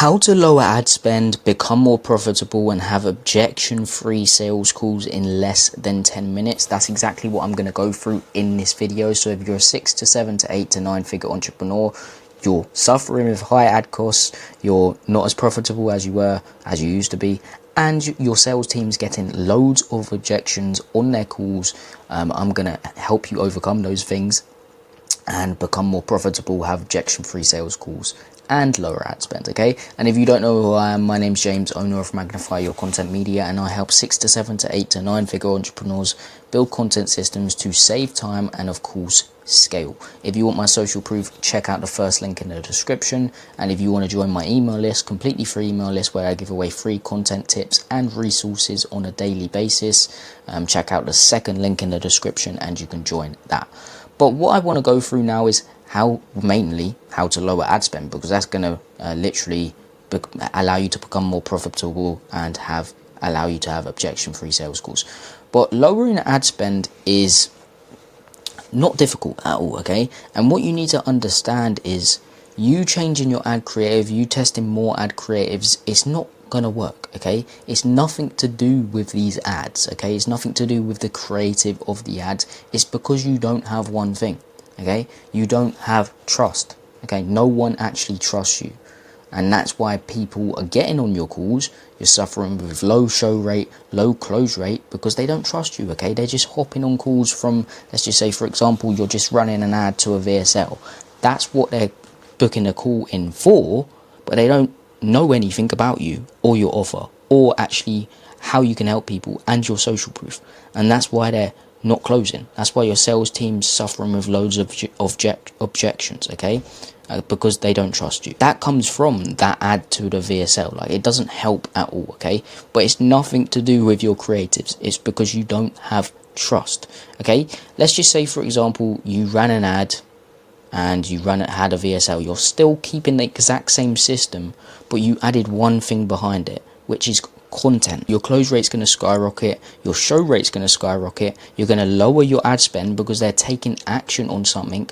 How to lower ad spend, become more profitable, and have objection-free sales calls in less than 10 minutes. That's exactly what I'm going to go through in this video. So if you're a 6 to 7 to 8 to 9 figure entrepreneur, you're suffering with high ad costs, you're not as profitable as you used to be, and your sales team's getting loads of objections on their calls, I'm going to help you overcome those things and become more profitable, have objection-free sales calls, and lower ad spend. Okay, and if you don't know who I am, my name's James, owner of Magnify Your Content Media, and I help 6 to 7 to 8 to 9 figure entrepreneurs build content systems to save time and of course scale. If you want my social proof, check out the first link in the description, and if you want to join my email list, completely free email list where I give away free content tips and resources on a daily basis, check out the second link in the description and you can join that. But what I want to go through now is mainly how to lower ad spend, because that's going to literally allow you to become more profitable and allow you to have objection-free sales calls. But lowering ad spend is not difficult at all, okay? And what you need to understand is you changing your ad creative, you testing more ad creatives, it's not gonna work, okay? It's nothing to do with these ads, okay? It's nothing to do with the creative of the ads. It's because you don't have one thing, okay? You don't have trust, okay? No one actually trusts you, and that's why people are getting on your calls. You're suffering with low show rate, low close rate, because they don't trust you, okay? They're just hopping on calls from, let's just say for example, you're just running an ad to a VSL. That's what they're booking a call in for, but they don't know anything about you or your offer or actually how you can help people and your social proof, and that's why they're not closing. That's why your sales team's suffering with loads of objections, okay? Because they don't trust you. That comes from that ad to the VSL. Like, it doesn't help at all, okay? But it's nothing to do with your creatives. It's because you don't have trust, okay? Let's just say for example you ran an ad and you had a VSL. You're still keeping the exact same system, but you added one thing behind it, which is content. Your close rate's going to skyrocket, your show rate's going to skyrocket, you're going to lower your ad spend because they're taking action on something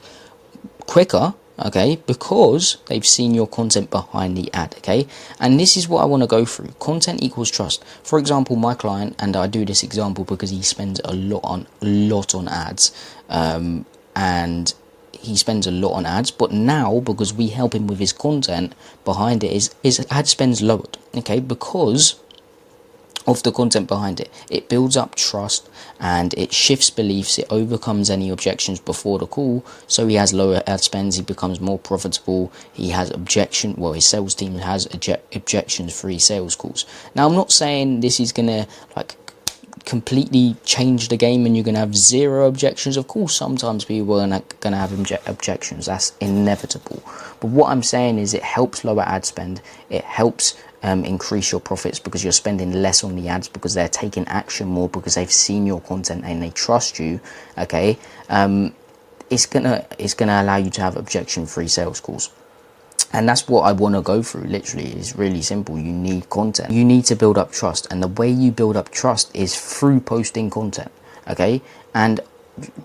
quicker, okay, because they've seen your content behind the ad, okay? And this is what I want to go through. Content equals trust. For example, my client, and I do this example because he spends a lot on ads, and he spends a lot on ads, but now because we help him with his content behind it, his ad spend's lowered, okay, because of the content behind it. It builds up trust and it shifts beliefs, it overcomes any objections before the call, so he has lower ad spends, he becomes more profitable, he has his sales team has objection-free sales calls. Now, I'm not saying this is gonna like completely change the game and you're gonna have zero objections. Of course, sometimes people are gonna have objections, that's inevitable, but what I'm saying is it helps lower ad spend, it helps increase your profits because you're spending less on the ads because they're taking action more because they've seen your content and they trust you, okay? It's gonna allow you to have objection-free sales calls. And that's what I want to go through. Literally, it's really simple. You need content. You need to build up trust, and the way you build up trust is through posting content, okay? And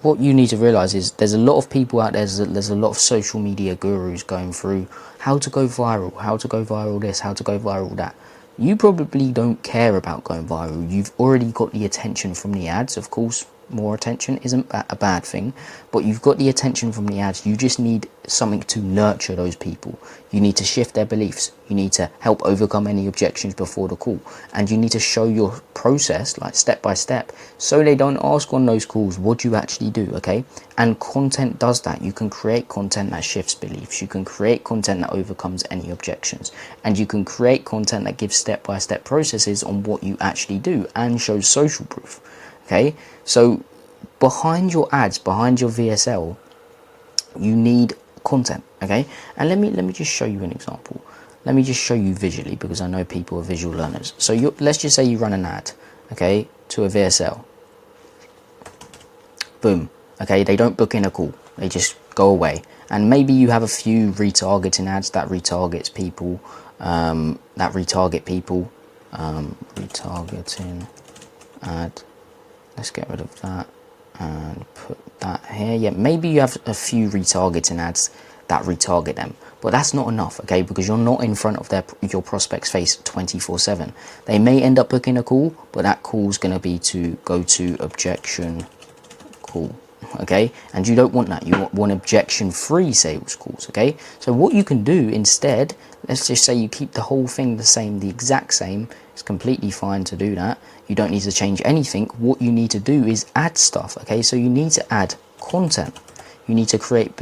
what you need to realize is there's a lot of people out there, there's a lot of social media gurus going through how to go viral this, how to go viral that. You probably don't care about going viral. You've already got the attention from the ads. Of course, more attention isn't a bad thing, but you've got the attention from the ads. You just need something to nurture those people. You need to shift their beliefs. You need to help overcome any objections before the call, and you need to show your process like step by step so they don't ask on those calls, what do you actually do, okay? And content does that. You can create content that shifts beliefs, you can create content that overcomes any objections, and you can create content that gives step-by-step processes on what you actually do and shows social proof, okay? So behind your ads, behind your VSL, you need content, okay? And let me just show you an example. Let me just show you visually, because I know people are visual learners. So let's just say you run an ad, okay, to a VSL. Boom. Okay, they don't book in a call, they just go away. And maybe you have a few retargeting ads that retarget people, retargeting ad. Let's get rid of that and put that here. Yeah, maybe you have a few retargeting ads that retarget them. But that's not enough, okay, because you're not in front of your prospect's face 24/7. They may end up booking a call, but that call is going to be to go to objection call, okay, and you don't want that. You want objection free sales calls, okay. So what you can do instead, let's just say you keep the whole thing the same, the exact same. It's completely fine to do that. You don't need to change anything. What you need to do is add stuff, okay. So you need to add content. You need to create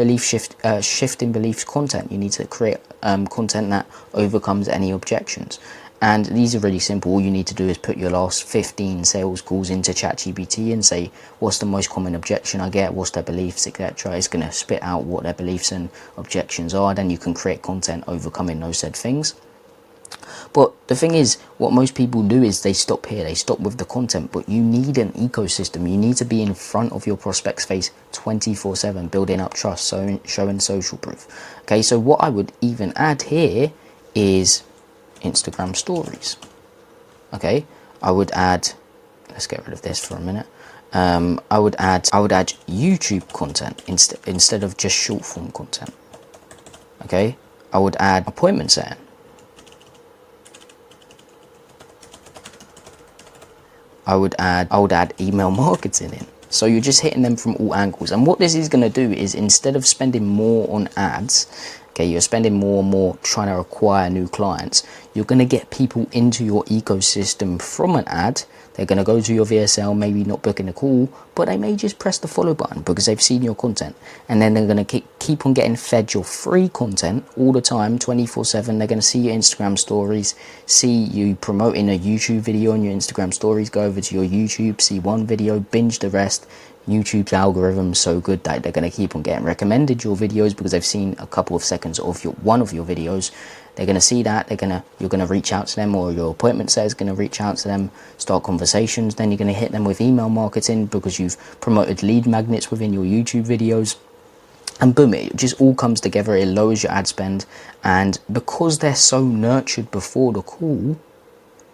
shift in beliefs content. You need to create content that overcomes any objections. And these are really simple. All you need to do is put your last 15 sales calls into ChatGPT and say, what's the most common objection I get? What's their beliefs, etc. It's going to spit out what their beliefs and objections are. Then you can create content overcoming those said things. But the thing is, what most people do is they stop here, they stop with the content, but you need an ecosystem. You need to be in front of your prospect's face 24/7, building up trust, showing social proof. Okay, so what I would even add here is Instagram stories. Okay, I would add, let's get rid of this for a minute. I would add YouTube content instead of just short form content. Okay, I would add appointment setting. I would add email marketing in. So you're just hitting them from all angles. And what this is going to do is, instead of spending more on ads, okay, you're spending more and more trying to acquire new clients, you're going to get people into your ecosystem from an ad. They're going to go to your VSL, maybe not booking a call, but they may just press the follow button because they've seen your content. And then they're going to keep on getting fed your free content all the time, 24/7. They're going to see your Instagram stories, see you promoting a YouTube video on your Instagram stories, go over to your YouTube, see one video, binge the rest. YouTube's algorithm so good that they're going to keep on getting recommended your videos because they've seen a couple of seconds of one of your videos. They're going to see that, you're going to reach out to them, or your appointment set is going to reach out to them, start conversations. Then you're going to hit them with email marketing because you've promoted lead magnets within your YouTube videos. And boom, it just all comes together. It lowers your ad spend, and because they're so nurtured before the call,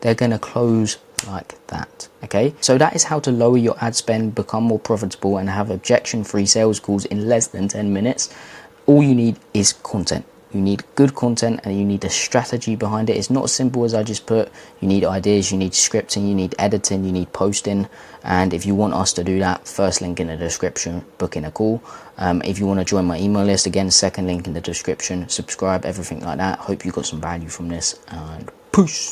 they're going to close like that. Okay, so that is how to lower your ad spend, become more profitable, and have objection-free sales calls in less than 10 minutes. All you need is content. You need good content, and you need a strategy behind it. It's not as simple as I just put. You need ideas, you need scripting, you need editing, you need posting. And if you want us to do that, first link in the description, book in a call. If you want to join my email list, again, second link in the description, subscribe, everything like that. Hope you got some value from this, and peace.